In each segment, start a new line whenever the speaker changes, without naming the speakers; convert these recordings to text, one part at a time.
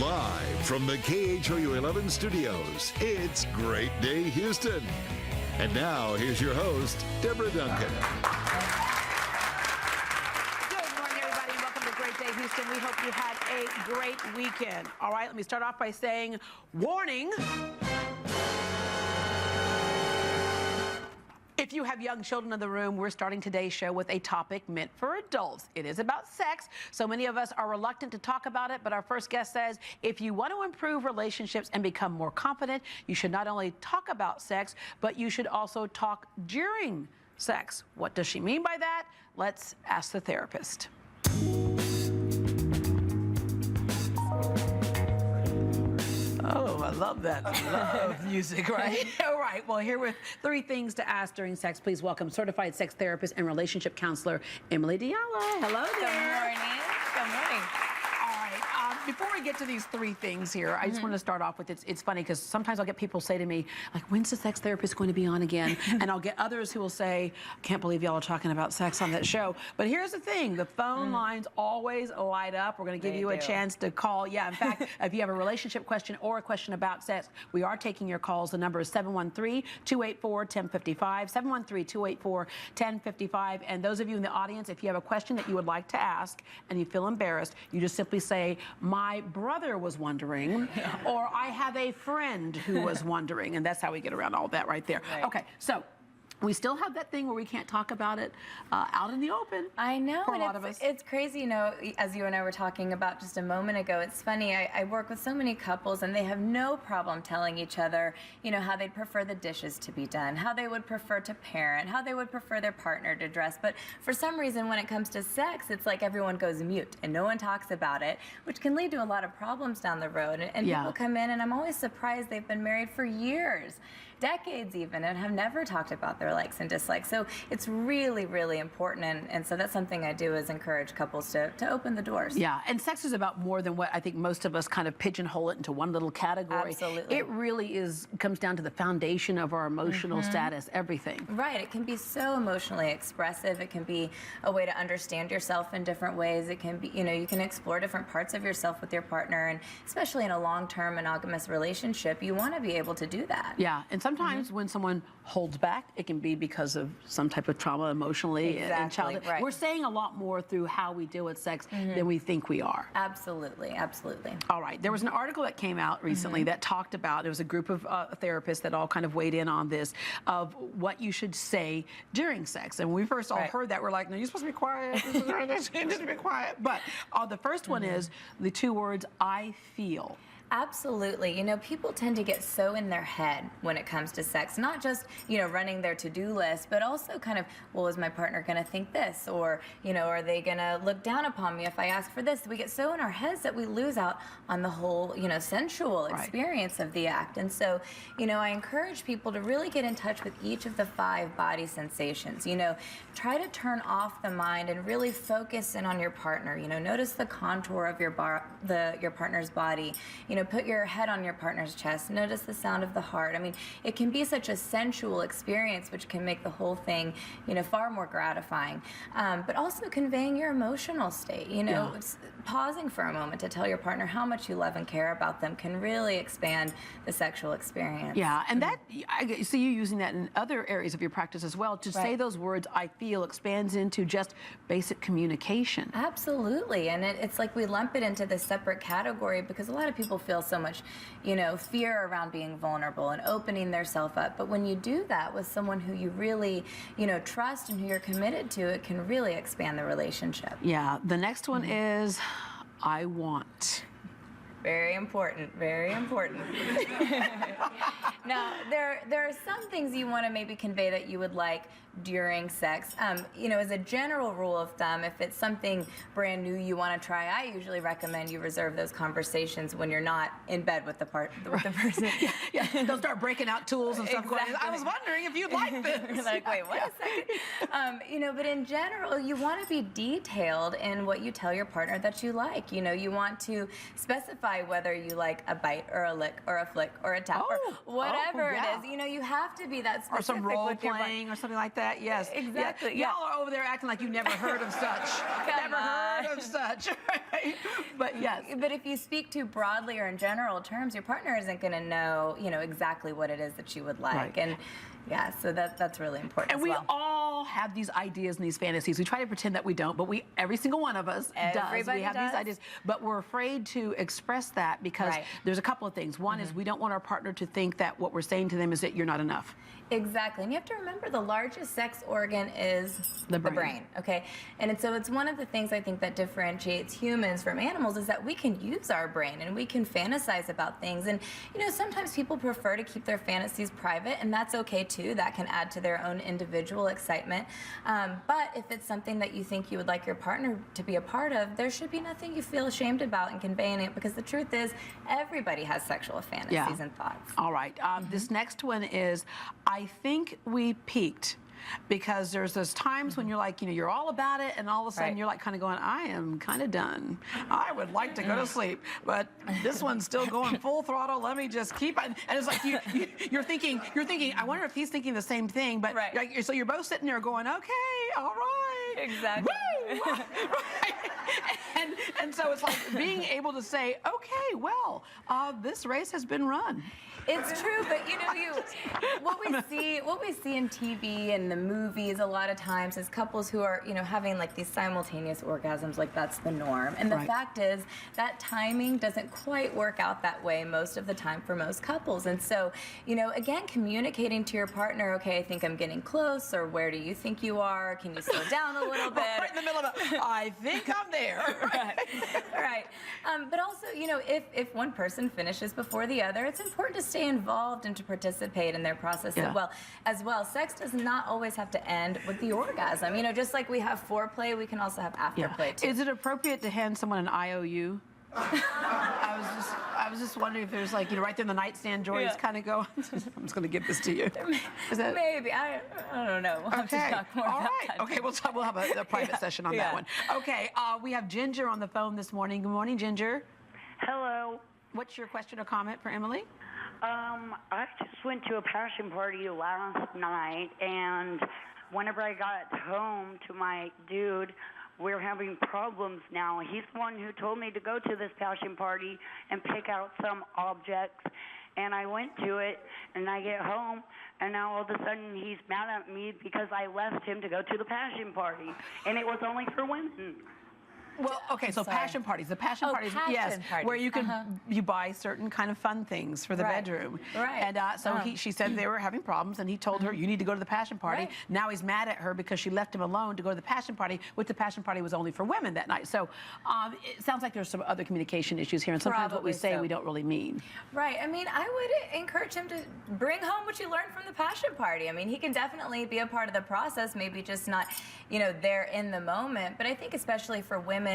Live from the KHOU 11 studios, it's Great Day Houston. And now, here's your host, Deborah Duncan.
Good morning, everybody. Welcome to Great Day Houston. We hope you had a great weekend. All right, let me start off by saying, warning. If you have young children in the room, we're starting today's show with a topic meant for adults. It is about sex. So many of us are reluctant to talk about it, but our first guest says, if you want to improve relationships and become more confident, you should not only talk about sex, but you should also talk during sex. What does she mean by that? Let's ask the therapist. Oh, I love that love music, right? All right, well, here with 3 things to ask during sex. Please welcome certified sex therapist and relationship counselor, Emily deAyala. Hello there.
Good morning. Good morning.
All right, before we get to these 3 things here, I just want to start off with, it's funny because sometimes I'll get people say to me, like, when's the sex therapist going to be on again? And I'll get others who will say, I can't believe y'all are talking about sex on that show. But here's the thing, the phone lines always light up. We're going to give you a chance to call. Yeah, in fact, if you have a relationship question or a question about sex, we are taking your calls. The number is 713-284-1055, 713-284-1055. And those of you in the audience, if you have a question that you would like to ask and you feel embarrassed, you just simply say, my brother was wondering, or I have a friend who was wondering, and that's how we get around all that right there.
Right.
Okay, so we still have that thing where we can't talk about it out in the open.
I know,
for a
and
lot of us.
It's crazy, you know, as you and I were talking about just a moment ago, it's funny, I work with so many couples and they have no problem telling each other, you know, how they'd prefer the dishes to be done, how they would prefer to parent, how they would prefer their partner to dress. But for some reason, when it comes to sex, it's like everyone goes mute and no one talks about it, which can lead to a lot of problems down the road. And people come in and I'm always surprised they've been married for years, decades even, and have never talked about their likes and dislikes. So it's really, really important. And so that's something I do is encourage couples to open the doors.
Yeah, and sex is about more than what I think most of us kind of pigeonhole it into one little category.
Absolutely.
It really comes down to the foundation of our emotional status, everything.
Right, it can be so emotionally expressive. It can be a way to understand yourself in different ways. It can be, you know, you can explore different parts of yourself with your partner, and especially in a long-term monogamous relationship, you want to be able to do that.
Yeah, and sometimes when someone holds back, it can be because of some type of trauma emotionally in childhood.
Right.
We're saying a lot more through how we deal with sex than we think we are.
Absolutely, absolutely.
All right, there was an article that came out recently that talked about, there was a group of therapists that all kind of weighed in on this, of what you should say during sex. And when we first all heard that, we're like, no, you're supposed to be quiet, just be quiet. But the first one is the 2 words, I feel.
Absolutely. You know, people tend to get so in their head when it comes to sex, not just, you know, running their to-do list, but also kind of, well, is my partner going to think this? Or, you know, are they going to look down upon me if I ask for this? We get so in our heads that we lose out on the whole, you know, sensual experience of the act. And so, you know, I encourage people to really get in touch with each of the 5 body sensations. You know, try to turn off the mind and really focus in on your partner. You know, notice the contour of your partner's body. You know, put your head on your partner's chest. Notice the sound of the heart. I mean, it can be such a sensual experience, which can make the whole thing, you know, far more gratifying. But also conveying your emotional state. You know, pausing for a moment to tell your partner how much you love and care about them can really expand the sexual experience.
Yeah, and that, I see you using that in other areas of your practice as well. To say those words, I feel, expands into just basic communication.
Absolutely, and it's like we lump it into this separate category because a lot of people feel so much, you know, fear around being vulnerable and opening their self up. But when you do that with someone who you really, you know, trust and who you're committed to, it can really expand the relationship.
Yeah, the next one is, I want.
Very important, very important. Now, there are some things you want to maybe convey that you would like during sex. You know, as a general rule of thumb, if it's something brand new you want to try, I usually recommend you reserve those conversations when you're not in bed with the person.
Yeah, they'll start breaking out tools and stuff. Exactly. I was wondering if you'd like this.
You're like, wait, what a second. You know, but in general, you want to be detailed in what you tell your partner that you like. You know, you want to specify specify whether you like a bite or a lick or a flick or a tap or whatever it is. You know, you have to be that specific.
Or some role
with your
playing or something like that. Yes.
Exactly.
Yeah. Y'all are over there acting like you've never heard of such. Never heard of such. Right? But yes.
But if you speak too broadly or in general terms, your partner isn't going to know, you know, exactly what it is that you would like.
Right.
And yeah, so that's really important.
And
as
we
well.
all have these ideas and these fantasies. We try to pretend that we don't, but every single one of us does. We have these ideas, but we're afraid to express that because there's a couple of things. One is we don't want our partner to think that what we're saying to them is that you're not enough.
Exactly, and you have to remember the largest sex organ is the brain, okay? And so it's one of the things I think that differentiates humans from animals is that we can use our brain and we can fantasize about things. And, you know, sometimes people prefer to keep their fantasies private, and that's okay too. That can add to their own individual excitement. But if it's something that you think you would like your partner to be a part of, there should be nothing you feel ashamed about in conveying it, because the truth is everybody has sexual fantasies and thoughts.
All right, this next one is, I think we peaked, because there's those times when you're like, you know, you're all about it, and all of a sudden you're like kind of going, I am kind of done. I would like to go to sleep, but this one's still going full throttle. Let me just keep it. And it's like you're thinking, I wonder if he's thinking the same thing, but like, so you're both sitting there going, okay, all right.
Exactly.
Woo! Right. And so it's like being able to say, okay, well, this race has been run.
It's true, but you know, what we see in TV and the movies a lot of times is couples who are, you know, having like these simultaneous orgasms, like that's the norm. And the fact is that timing doesn't quite work out that way most of the time for most couples. And so, you know, again, communicating to your partner, okay, I think I'm getting close, or where do you think you are? Can you slow down a little bit?
Right in the middle of it, I think I'm there.
Right. But also, you know, if one person finishes before the other, it's important to stay involved and to participate in their process as well. Sex does not always have to end with the orgasm. You know, just like we have foreplay, we can also have afterplay too.
Is it appropriate to hand someone an IOU? I was just wondering if there's like, you know, right there in the nightstand drawer, he's kind of going, I'm just going to give this to you. Is that...
Maybe. I don't know. We'll have to talk more about that.
Okay, we'll have a private session on that one. Okay, we have Ginger on the phone this morning. Good morning, Ginger.
Hello.
What's your question or comment for Emily?
I just went to a passion party last night, and whenever I got home to my dude, we're having problems now. He's the one who told me to go to this passion party and pick out some objects, and I went to it, and I get home, and now all of a sudden he's mad at me because I left him to go to the passion party, and it was only for women.
Well, okay, so passion parties. The passion parties, yes, where you can you buy certain kind of fun things for the bedroom.
Right.
And so she said they were having problems, and he told her, you need to go to the passion party.
Right.
Now he's mad at her because she left him alone to go to the passion party, which the passion party was only for women that night. So it sounds like there's some other communication issues here, and sometimes what we say we don't really mean.
Right. I mean, I would encourage him to bring home what you learned from the passion party. I mean, he can definitely be a part of the process, maybe just not, you know, there in the moment. But I think especially for women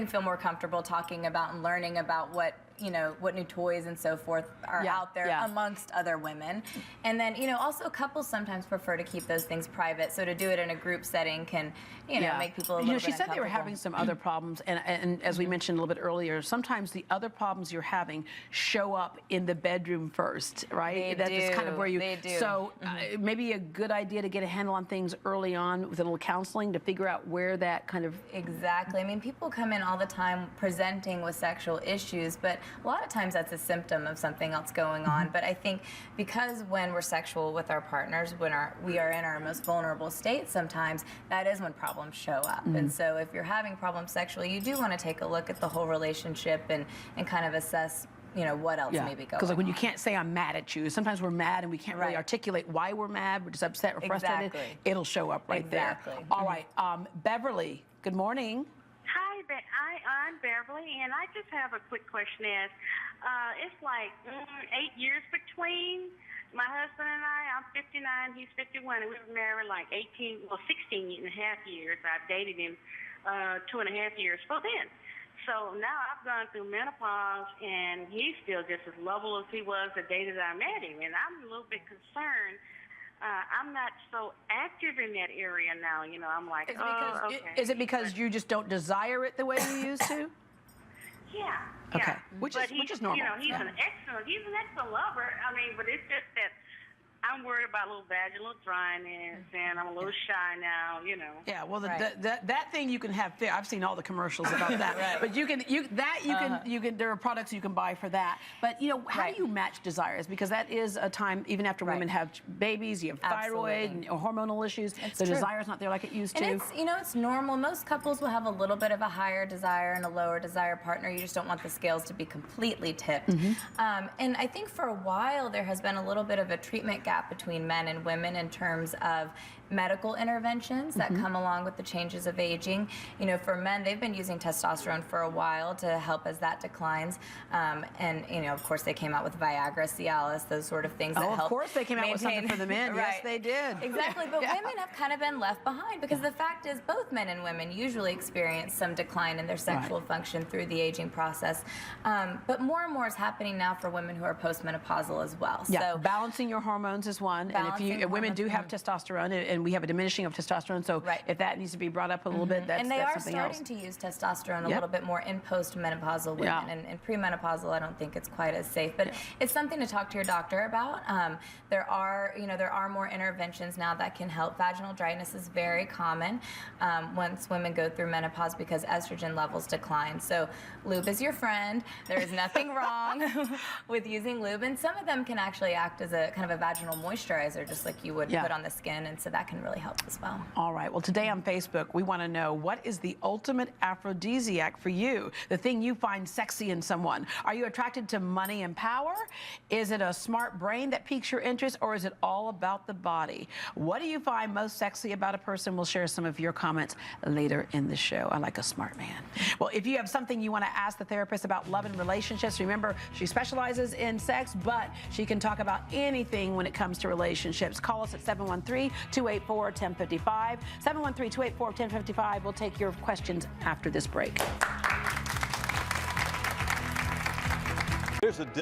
feel more comfortable talking about and learning about what, you know, what new toys and so forth are out there amongst other women. And then, you know, also couples sometimes prefer to keep those things private. So to do it in a group setting can, you know, make people a little bit
she said they were having some other problems. And as we mentioned a little bit earlier, sometimes the other problems you're having show up in the bedroom first, right? That's just kind of where you...
They do.
So maybe a good idea to get a handle on things early on with a little counseling to figure out where that kind of...
Exactly. I mean, people come in all the time presenting with sexual issues, but a lot of times that's a symptom of something else going on. But I think because when we're sexual with our partners, when we are in our most vulnerable state sometimes, that is when problems show up. And so if you're having problems sexually, you do want to take a look at the whole relationship and kind of assess, you know, what else may be going on.
Because like when you can't say I'm mad at you, sometimes we're mad and we can't really articulate why we're mad, we're just upset or frustrated. It'll show up right there. All right, Beverly, good morning.
Hi, I'm Beverly, and I just have a quick question. It's like 8 years between my husband and I. I'm 59, he's 51, and we were married like 16 and a half years. I've dated him 2.5 years for then. So now I've gone through menopause, and he's still just as lovable as he was the day that I met him, and I'm a little bit concerned. I'm not so active in that area now. You know, I'm like,
Is it because you just don't desire it the way you used to?
Yeah.
Okay.
Yeah.
Which
but
is normal.
You know, he's an excellent lover. I mean, but it's just that I'm worried about a little vaginal dryness, and I'm a little shy now, you know.
Yeah, well,
Right.
that thing you can have. I've seen all the commercials about that.
Right.
But you can. There are products you can buy for that. But you know, how
Right.
do you match desires? Because that is a time, even after
Right.
women have babies, you have thyroid and hormonal issues.
It's
the
true.
desire's not there like it used to.
And it's, you know, it's normal. Most couples will have a little bit of a higher desire and a lower desire partner. You just don't want the scales to be completely tipped. And I think for a while there has been a little bit of a treatment gap between men and women in terms of medical interventions that come along with the changes of aging. You know, for men, they've been using testosterone for a while to help as that declines. And, you know, of course, they came out with Viagra, Cialis, those sort of things that help.
Of course they came out with something
maintain-
for the men. Yes,
Right.
they did.
Exactly, but women have kind of been left behind because the fact is both men and women usually experience some decline in their sexual function through the aging process. But more and more is happening now for women who are postmenopausal as well.
Yeah,
So
balancing your hormones is one, and if
Balancing
women do have
hormones.
testosterone, and we have a diminishing of testosterone, so
Right.
if that needs to be brought up a little bit, that's,
and they
that's
are
something
starting
else.
to use testosterone a
Yep.
little bit more in postmenopausal women,
Yeah.
and premenopausal I don't think it's quite as safe, but it's something to talk to your doctor about. There are more interventions now that can help. Vaginal dryness is very common once women go through menopause because estrogen levels decline. So lube is your friend. There is nothing wrong with using lube, and some of them can actually act as a kind of a vaginal moisturizer, just like you would
Yeah.
put on the skin, and so that can really help as well.
All right. Well, today on Facebook, we want to know, what is the ultimate aphrodisiac for you? The thing you find sexy in someone. Are you attracted to money and power? Is it a smart brain that piques your interest, or is it all about the body? What do you find most sexy about a person? We'll share some of your comments later in the show. I like a smart man. Well, if you have something you want to ask the therapist about love and relationships, remember, she specializes in sex, but she can talk about anything when it comes to relationships. Call us at 713-284-1055. 713-284-1055. We'll take your questions after this break.
Here's a